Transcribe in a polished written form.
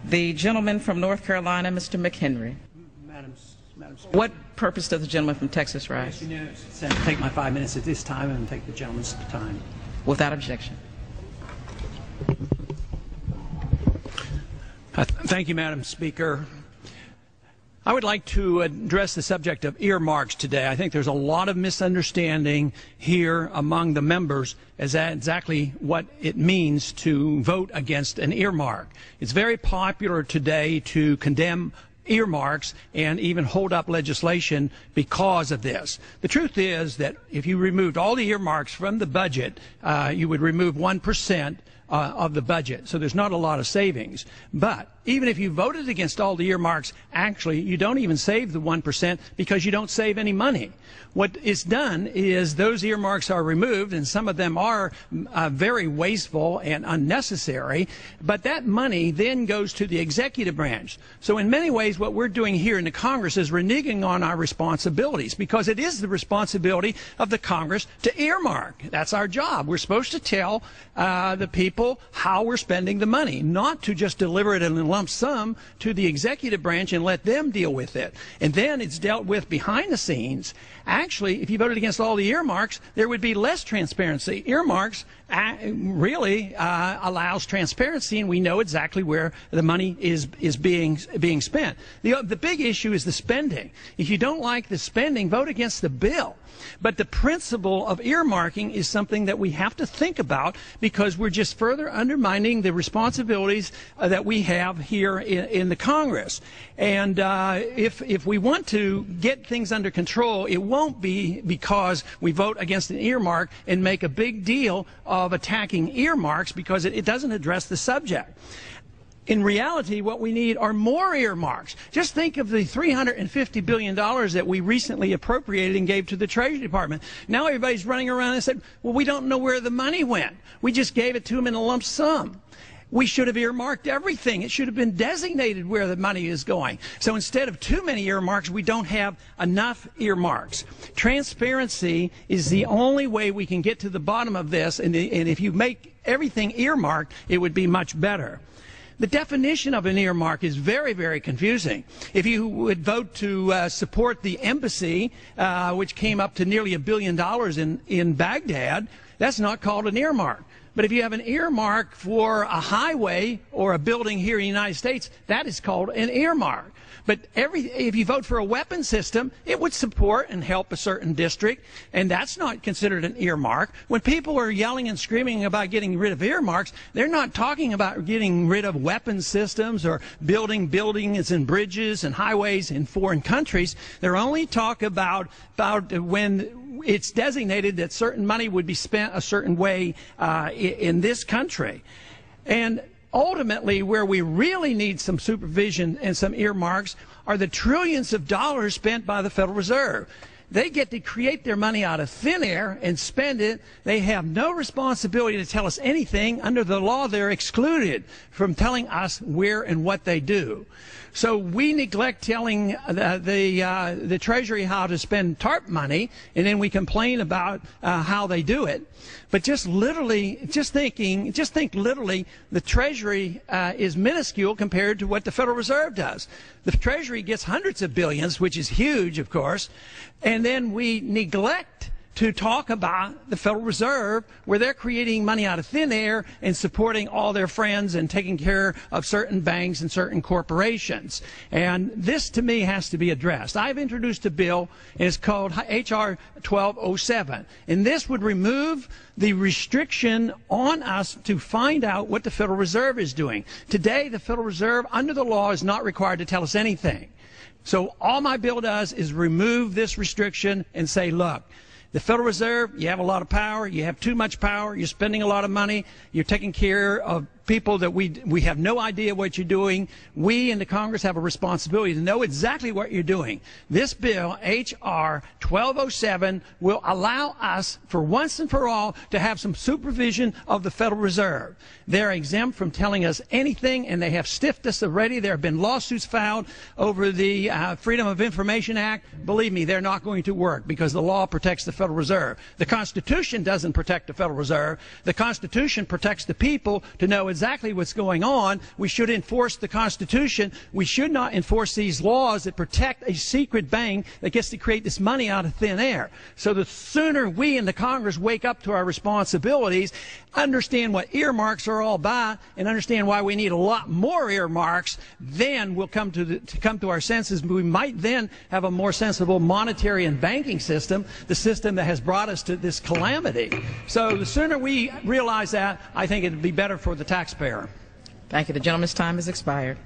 The gentleman from North Carolina, Mr. McHenry. Madam Speaker. What purpose does the gentleman from Texas rise? Take my 5 minutes at this time and take the gentleman's time. Without objection. Thank you, Madam Speaker. I would like to address the subject of earmarks today. I think there's a lot of misunderstanding here among the members as to exactly what it means to vote against an earmark. It's very popular today to condemn earmarks and even hold up legislation because of this. The truth is that if you removed all the earmarks from the budget, you would remove 1% of the budget. So there's not a lot of savings. But even if you voted against all the earmarks, actually you don't even save the 1% because you don't save any money. What is done is those earmarks are removed, and some of them are very wasteful and unnecessary, but that money then goes to the executive branch. So in many ways what we're doing here in the Congress is reneging on our responsibilities, because it is the responsibility of the Congress to earmark. That's our job. We're supposed to tell the people how we're spending the money, not to just deliver it in a lump sum to the executive branch and let them deal with it. And then it's dealt with behind the scenes. Actually, if you voted against all the earmarks, there would be less transparency. Earmarks really allows transparency, and we know exactly where the money is being spent. The big issue is the spending. If you don't like the spending, vote against the bill. But the principle of earmarking is something that we have to think about, because we're just further undermining the responsibilities that we have here in the Congress. And if we want to get things under control, it won't be because we vote against an earmark and make a big deal of attacking earmarks, because it doesn't address the subject. In reality, what we need are more earmarks. Just think of the $350 billion that we recently appropriated and gave to the Treasury Department. Now everybody's running around and said, well, we don't know where the money went. We just gave it to them in a lump sum. We should have earmarked everything. It should have been designated where the money is going. So instead of too many earmarks, we don't have enough earmarks. Transparency is the only way we can get to the bottom of this, and if you make everything earmarked, it would be much better. The definition of an earmark is very, very confusing. If you would vote to support the embassy, which came up to nearly $1 billion in Baghdad, that's not called an earmark. But if you have an earmark for a highway or a building here in the United States, that is called an earmark. But if you vote for a weapon system, it would support and help a certain district, and that's not considered an earmark. When people are yelling and screaming about getting rid of earmarks, they're not talking about getting rid of weapon systems or building buildings and bridges and highways in foreign countries. They're only talking about when it's designated that certain money would be spent a certain way in this country. And ultimately, where we really need some supervision and some earmarks are the trillions of dollars spent by the Federal Reserve. They get to create their money out of thin air and spend it. They have no responsibility to tell us anything. Under the law, they're excluded from telling us where and what they do. So we neglect telling the Treasury how to spend TARP money, and then we complain about how they do it. But just think literally, the Treasury is minuscule compared to what the Federal Reserve does. The Treasury gets hundreds of billions, which is huge, of course, and then we neglect to talk about the Federal Reserve, where they're creating money out of thin air and supporting all their friends and taking care of certain banks and certain corporations. And this, to me, has to be addressed. I've introduced a bill, and it's called H.R. 1207. And this would remove the restriction on us to find out what the Federal Reserve is doing. Today, the Federal Reserve, under the law, is not required to tell us anything. So all my bill does is remove this restriction and say, look, the Federal Reserve, you have a lot of power, you have too much power, you're spending a lot of money, you're taking care of people that we have no idea what you're doing. We in the Congress have a responsibility to know exactly what you're doing. This bill, H.R. 1207, will allow us, for once and for all, to have some supervision of the Federal Reserve. They're exempt from telling us anything, and they have stiffed us already. There have been lawsuits filed over the Freedom of Information Act. Believe me, they're not going to work, because the law protects the Federal Reserve. The Constitution doesn't protect the Federal Reserve. The Constitution protects the people to know exactly what's going on. We should enforce the Constitution. We should not enforce these laws that protect a secret bank that gets to create this money out of thin air. So the sooner we in the Congress wake up to our responsibilities, understand what earmarks are all about, and understand why we need a lot more earmarks, then we'll come to our senses. We might then have a more sensible monetary and banking system, the system that has brought us to this calamity. So the sooner we realize that, I think it would be better for the taxpayer. Thank you. The gentleman's time has expired.